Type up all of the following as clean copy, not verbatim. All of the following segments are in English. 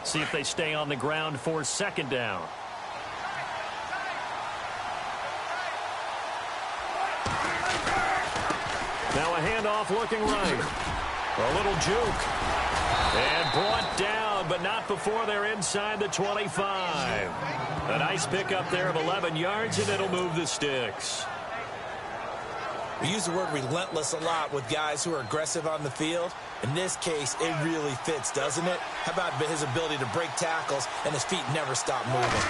See if they stay on the ground for second down. Now a handoff looking right. A little juke. And brought down, but not before they're inside the 25. A nice pickup there of 11 yards, and it'll move the sticks. We use the word relentless a lot with guys who are aggressive on the field. In this case, it really fits, doesn't it? How about his ability to break tackles, and his feet never stop moving.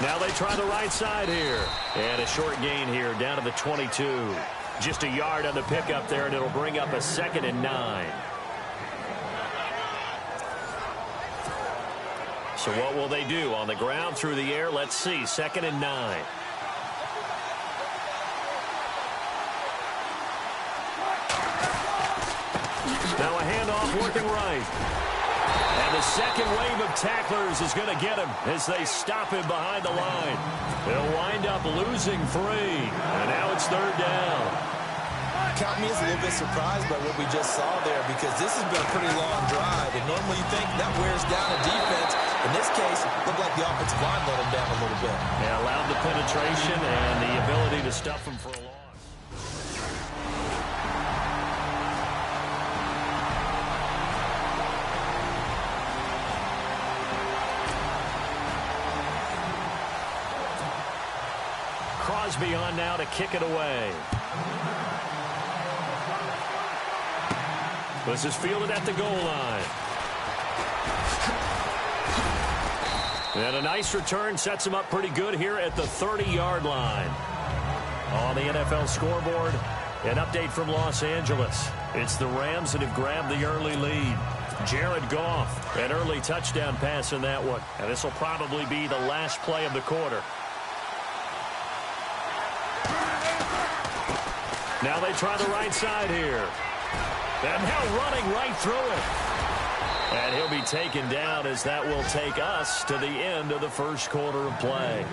Now they try the right side here. And a short gain here down to the 22. Just a yard on the pickup there, and it'll bring up a 2nd and 9. So what will they do? On the ground, through the air, let's see. 2nd and 9. Now a handoff working right. And the second wave of tacklers is going to get him as they stop him behind the line. They'll wind up losing 3. And now it's 3rd down. Count me as a little bit surprised by what we just saw there, because this has been a pretty long drive. And normally you think that wears down a defense. In this case, it looked like the offensive line let him down a little bit. Yeah, allowed the penetration and the ability to stuff him for a loss. Crosby on now to kick it away. This is fielded at the goal line. And a nice return sets him up pretty good here at the 30-yard line. On the NFL scoreboard, an update from Los Angeles. It's the Rams that have grabbed the early lead. Jared Goff, an early touchdown pass in that one. And this will probably be the last play of the quarter. Now they try the right side here. And now running right through it. And he'll be taken down as that will take us to the end of the first quarter of play.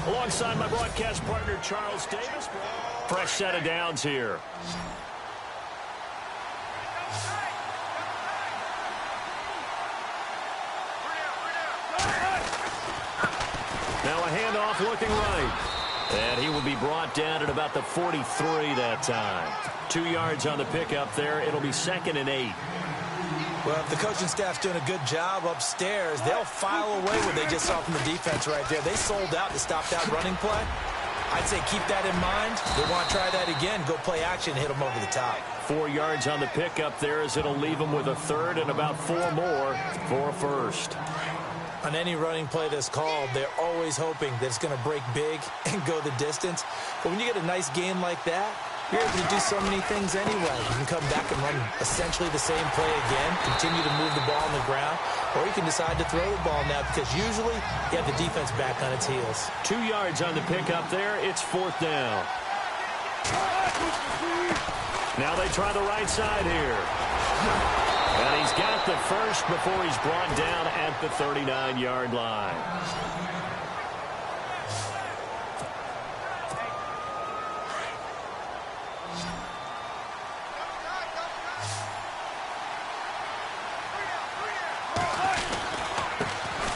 Alongside my broadcast partner, Charles Davis. Fresh set of downs here. Now a handoff looking right. And he will be brought down at about the 43 that time. 2 yards on the pickup there. It'll be 2nd and 8. Well, if the coaching staff's doing a good job upstairs, they'll file away what they just saw from the defense right there. They sold out to stop that running play. I'd say keep that in mind. They want to try that again. Go play action and hit them over the top. 4 yards on the pickup there as it'll leave them with a 3rd and about 4 more for a 1st. On any running play that's called, they're always hoping that it's going to break big and go the distance. But when you get a nice gain like that, you're able to do so many things anyway. You can come back and run essentially the same play again, continue to move the ball on the ground, or you can decide to throw the ball now because usually you have the defense back on its heels. 2 yards on the pickup there. It's 4th down. Now they try the right side here. And he's got the first before he's brought down at the 39-yard line.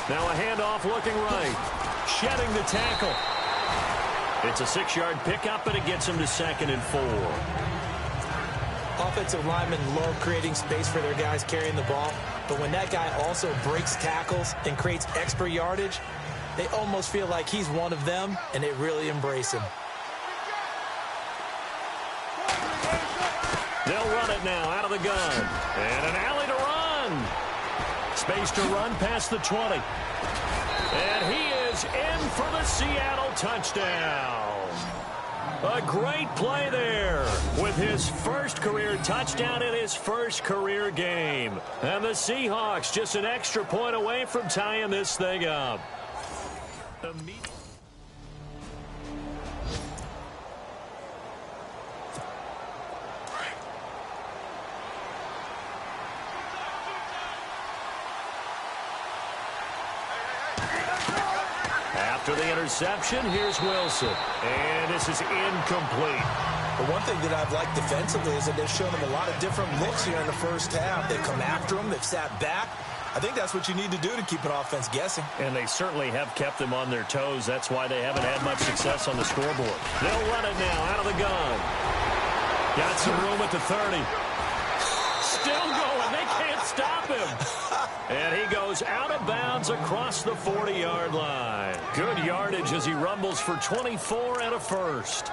Now a handoff looking right. Shedding the tackle. It's a 6-yard pickup, and it gets him to 2nd and 4. Offensive linemen love creating space for their guys carrying the ball, but when that guy also breaks tackles and creates extra yardage, they almost feel like he's one of them, and they really embrace him. They'll run it now out of the gun, and an alley to run. Space to run past the 20. And he is in for the Seattle touchdown. A great play there with his first career touchdown in his first career game. And the Seahawks just an extra point away from tying this thing up. After the interception, here's Wilson. And this is incomplete. But one thing that I've liked defensively is that they've shown them a lot of different looks here in the first half. They've come after them. They've sat back. I think that's what you need to do to keep an offense guessing. And they certainly have kept them on their toes. That's why they haven't had much success on the scoreboard. They'll run it now out of the gun. Got some room at the 30. Still going. They can't stop him. And he goes out of bounds across the 40-yard line. Good yardage as he rumbles for 24 and a first.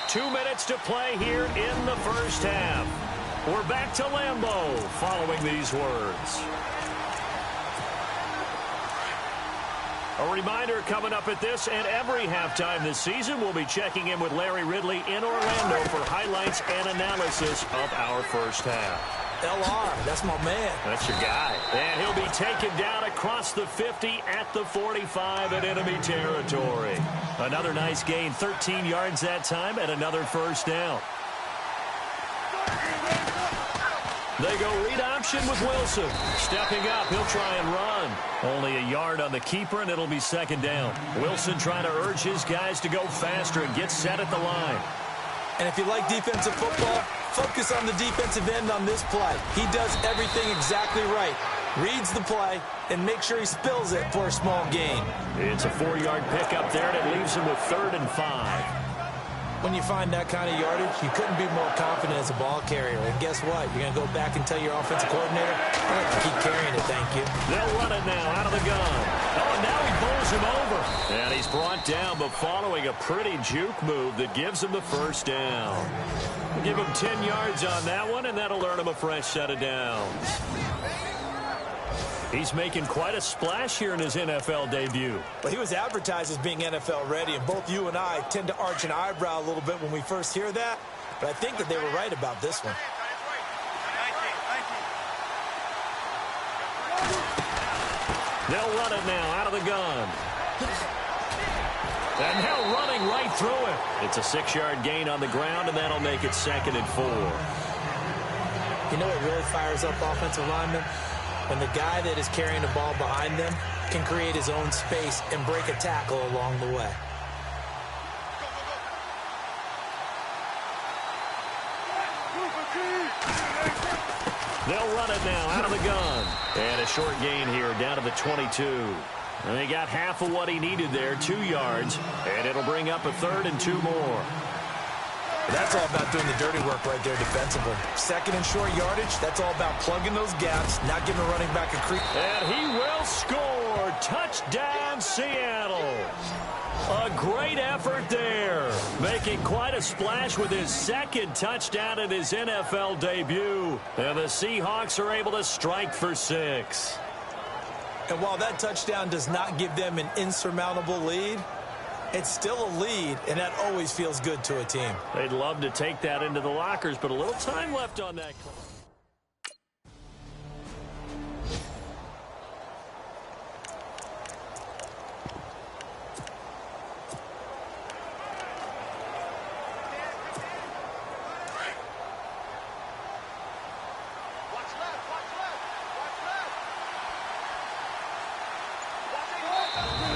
Two minutes to play here in the first half. We're back to Lambeau following these words. A reminder coming up at this and every halftime this season, we'll be checking in with Larry Ridley in Orlando for highlights and analysis of our first half. LR, that's my man. That's your guy. And he'll be taken down across the 50 at the 45 in enemy territory. Another nice gain, 13 yards that time, and another first down. They go read option with Wilson. Stepping up, he'll try and run. Only a yard on the keeper, and it'll be second down. Wilson trying to urge his guys to go faster and get set at the line. And if you like defensive football, focus on the defensive end on this play. He does everything exactly right. Reads the play and makes sure he spills it for a small gain. It's a 4-yard pickup there, and it leaves him with 3rd and 5. When you find that kind of yardage, you couldn't be more confident as a ball carrier. And guess what? You're going to go back and tell your offensive coordinator, I'd like to keep carrying it, thank you. They'll run it now out of the gun. Oh, now he bowls him over. And he's brought down, but following a pretty juke move that gives him the first down. We'll give him 10 yards on that one, and that'll earn him a fresh set of downs. He's making quite a splash here in his NFL debut. Well, he was advertised as being NFL ready, and both you and I tend to arch an eyebrow a little bit when we first hear that, but I think that they were right about this one. They'll run it now out of the gun. And now running right through it. It's a 6-yard gain on the ground, and that'll make it 2nd and 4. You know what really fires up offensive linemen? When the guy that is carrying the ball behind them can create his own space and break a tackle along the way. They'll run it now out of the gun. And a short gain here down to the 22. And they got half of what he needed there, 2 yards. And it'll bring up a 3rd and 2 more. That's all about doing the dirty work right there defensively. 2nd and short yardage, that's all about plugging those gaps, not giving a running back a creep. And he will score. Touchdown, Seattle. A great effort there. Making quite a splash with his 2nd touchdown in his NFL debut. And the Seahawks are able to strike for 6. And while that touchdown does not give them an insurmountable lead, it's still a lead, and that always feels good to a team. They'd love to take that into the lockers, but a little time left on that.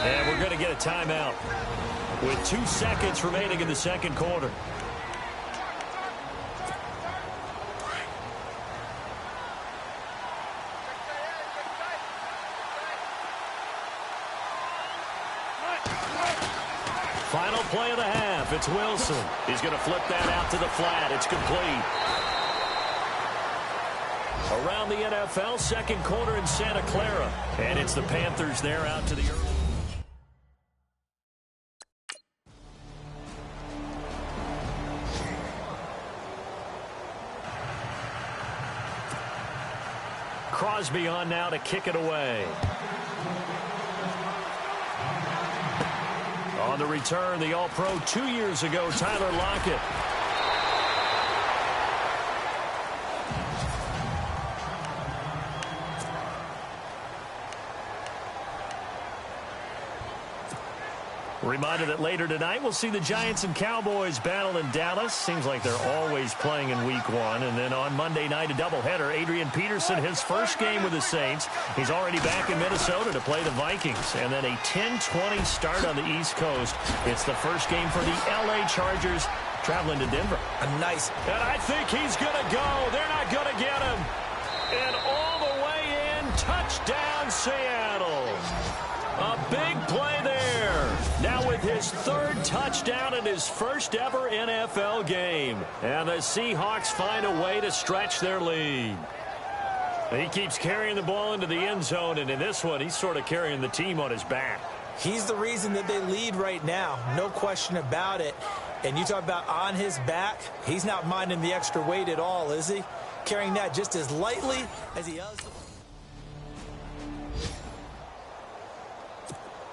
And we're going to get a timeout with 2 seconds remaining in the second quarter. Final play of the half. It's Wilson. He's going to flip that out to the flat. It's complete. Around the NFL, second quarter in Santa Clara. And it's the Panthers there out to the early. Crosby on now to kick it away. On the return, the All-Pro 2 years ago, Tyler Lockett. Reminder that later tonight we'll see the Giants and Cowboys battle in Dallas. Seems like they're always playing in week 1. And then on Monday night, a doubleheader. Adrian Peterson, his first game with the Saints. He's already back in Minnesota to play the Vikings. And then a 10-20 start on the East Coast. It's the first game for the L.A. Chargers traveling to Denver. A nice. And I think he's going to go. They're not going to get him. And all the way in, touchdown Seattle. A big play there. Now with his 3rd touchdown in his first ever NFL game. And the Seahawks find a way to stretch their lead. He keeps carrying the ball into the end zone, and in this one, he's sort of carrying the team on his back. He's the reason that they lead right now. No question about it. And you talk about on his back, he's not minding the extra weight at all, is he? Carrying that just as lightly as he does.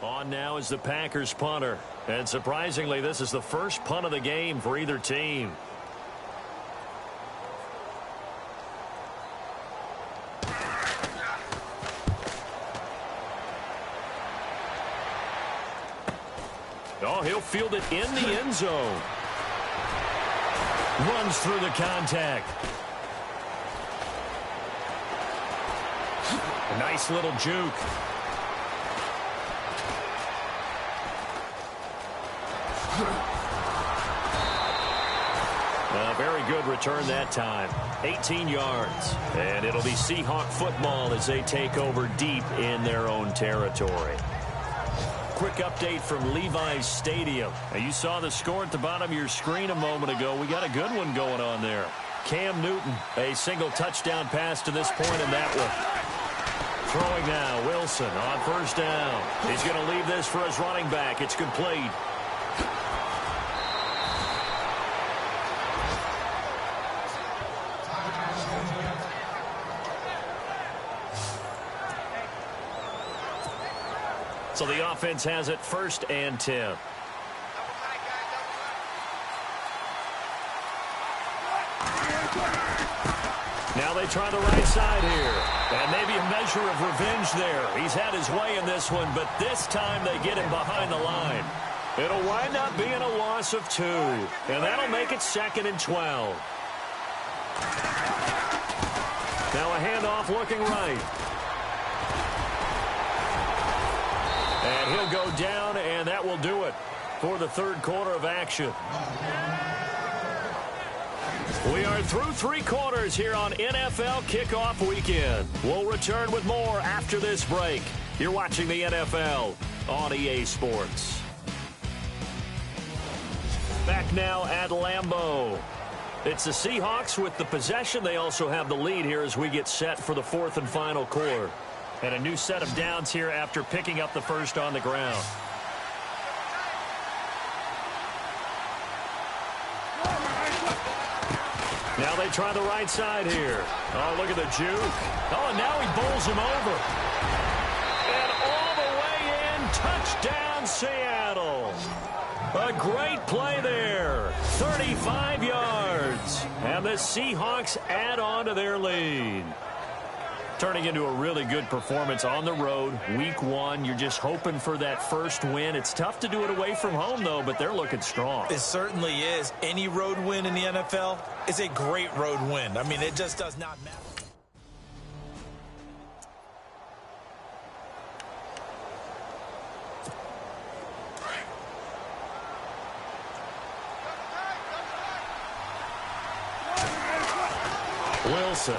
On now is the Packers punter. And surprisingly, this is the first punt of the game for either team. Oh, he'll field it in the end zone. Runs through the contact. A nice little juke. A very good return that time. 18 yards. And it'll be Seahawk football as they take over deep in their own territory. Quick update from Levi's Stadium. Now, you saw the score at the bottom of your screen a moment ago. We got a good one going on there. Cam Newton, a single touchdown pass to this point in that one. Throwing now, Wilson on first down. He's going to leave this for his running back. It's complete. So the offense has it 1st and 10. Now they try the right side here. And maybe a measure of revenge there. He's had his way in this one, but this time they get him behind the line. It'll wind up being a loss of 2. And that'll make it 2nd and 12. Now a handoff looking right. And he'll go down, and that will do it for the 3rd quarter of action. We are through 3 quarters here on NFL Kickoff Weekend. We'll return with more after this break. You're watching the NFL on EA Sports. Back now at Lambeau. It's the Seahawks with the possession. They also have the lead here as we get set for the 4th and final quarter. And a new set of downs here after picking up the first on the ground. Now they try the right side here. Oh, look at the juke. Oh, and now he bowls him over. And all the way in, touchdown Seattle. A great play there. 35 yards. And the Seahawks add on to their lead. Turning into a really good performance on the road. Week 1, you're just hoping for that first win. It's tough to do it away from home, though, but they're looking strong. It certainly is. Any road win in the NFL is a great road win. I mean, it just does not matter. Wilson.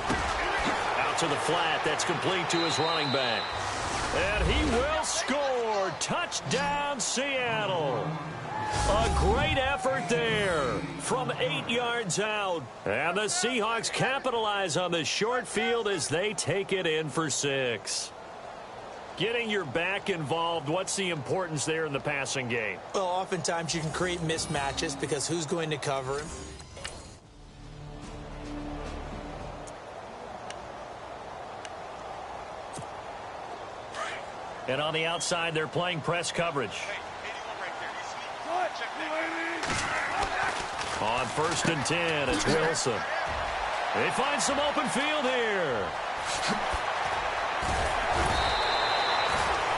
To the flat. That's complete to his running back. And he will score. Touchdown, Seattle. A great effort there from 8 yards out. And the Seahawks capitalize on the short field as they take it in for 6. Getting your back involved, what's the importance there in the passing game? Well, oftentimes you can create mismatches because who's going to cover him? And on the outside, they're playing press coverage. On 1st and 10, it's Wilson. They find some open field here.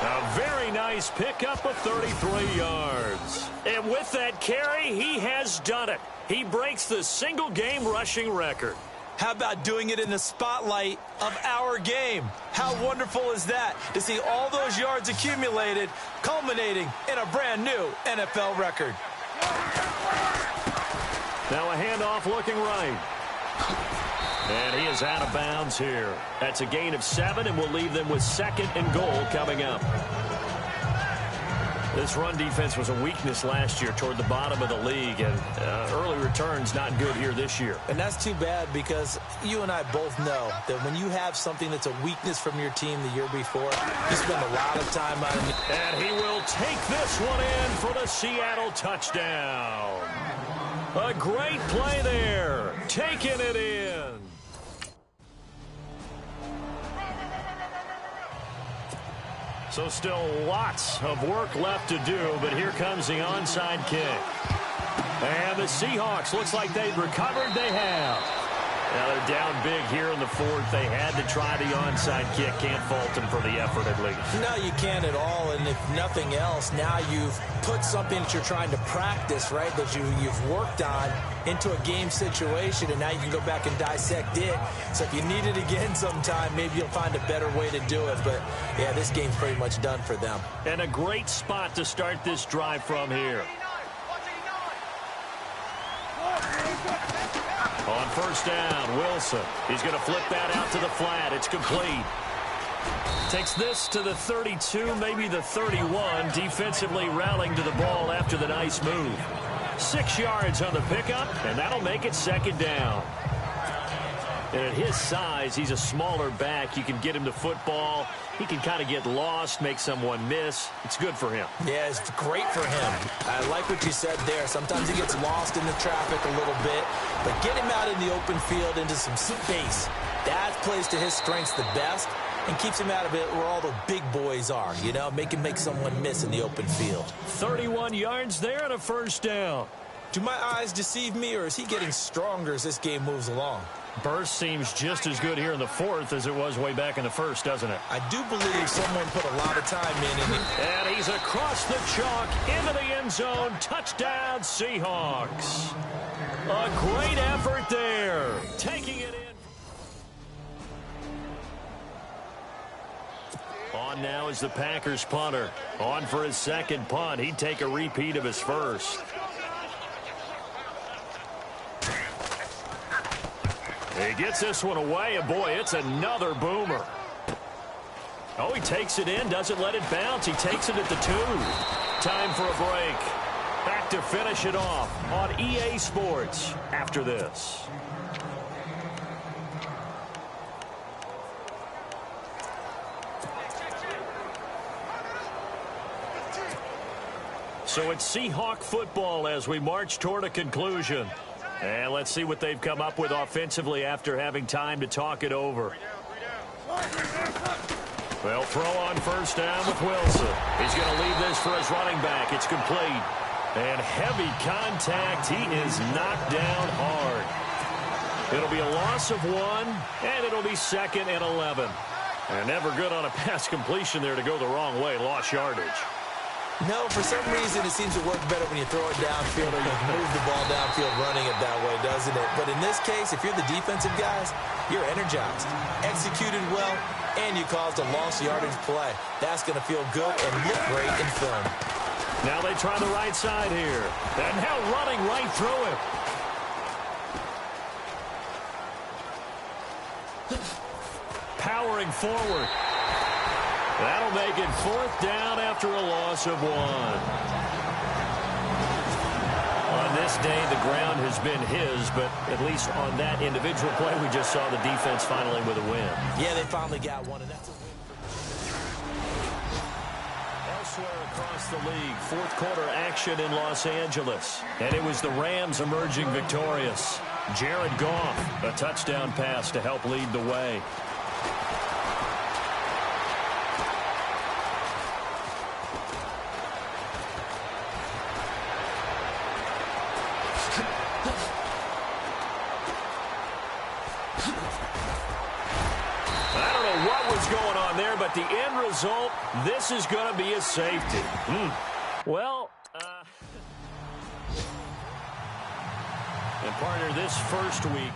A Very nice pickup of 33 yards. And with that carry, he has done it. He breaks the single-game rushing record. How about doing it in the spotlight of our game? How wonderful is that to see all those yards accumulated, culminating in a brand new NFL record. Now a handoff looking right. And he is out of bounds here. That's a gain of 7, and we'll leave them with 2nd and goal coming up. This run defense was a weakness last year toward the bottom of the league, and early returns not good here this year. And that's too bad because you and I both know that when you have something that's a weakness from your team the year before, you spend a lot of time on it. And he will take this one in for the Seattle touchdown. A great play there, taking it in. So still lots of work left to do, but here comes the onside kick. And the Seahawks, looks like they've recovered. They have. Now they're down big here in the 4th. They had to try the onside kick. Can't fault them for the effort at least. No, you can't at all. And if nothing else, now you've put something that you're trying to practice, right, that you've worked on into a game situation, and now you can go back and dissect it. So if you need it again sometime, maybe you'll find a better way to do it. But, yeah, this game's pretty much done for them. And a great spot to start this drive from here. On first down, Wilson. He's going to flip that out to the flat. It's complete. Takes this to the 32, maybe the 31. Defensively rallying to the ball after the nice move. 6 yards on the pickup, and that'll make it 2nd down. And at his size, he's a smaller back. You can get him the football. He can kind of get lost, make someone miss. It's good for him. Yeah, it's great for him. I like what you said there. Sometimes he gets lost in the traffic a little bit, but get him out in the open field into some space. That plays to his strengths the best and keeps him out of it where all the big boys are, you know, make him make someone miss in the open field. 31 yards there and a first down. Do my eyes deceive me, or is he getting stronger as this game moves along? Burst seems just as good here in the 4th as it was way back in the 1st, doesn't it? I do believe someone put a lot of time in. And he's across the chalk into the end zone. Touchdown, Seahawks. A great effort there. Taking it in. On now is the Packers punter. On for his 2nd punt. He'd take a repeat of his first. He gets this one away, and boy, it's another boomer. Oh, he takes it in, doesn't let it bounce. He takes it at the 2. Time for a break. Back to finish it off on EA Sports after this. So it's Seahawk football as we march toward a conclusion. And let's see what they've come up with offensively after having time to talk it over. They'll throw on first down with Wilson. He's going to leave this for his running back. It's complete. And heavy contact. He is knocked down hard. It'll be a loss of 1, and it'll be 2nd and 11. And never good on a pass completion there to go the wrong way. Lost yardage. No, for some reason it seems to work better when you throw it downfield or you move the ball downfield running it that way, doesn't it? But in this case, if you're the defensive guys, you're energized, executed well, and you caused a lost yardage play. That's going to feel good and look great in film. Now they try the right side here. And now running right through it. Powering forward. That'll make it 4th down after a loss of 1. On this day, the ground has been his, but at least on that individual play, we just saw the defense finally with a win. Yeah, they finally got one, and that's a win. Elsewhere across the league, 4th quarter action in Los Angeles, and it was the Rams emerging victorious. Jared Goff, a touchdown pass to help lead the way. the end result, this is going to be a safety. Well, and partner, this first week,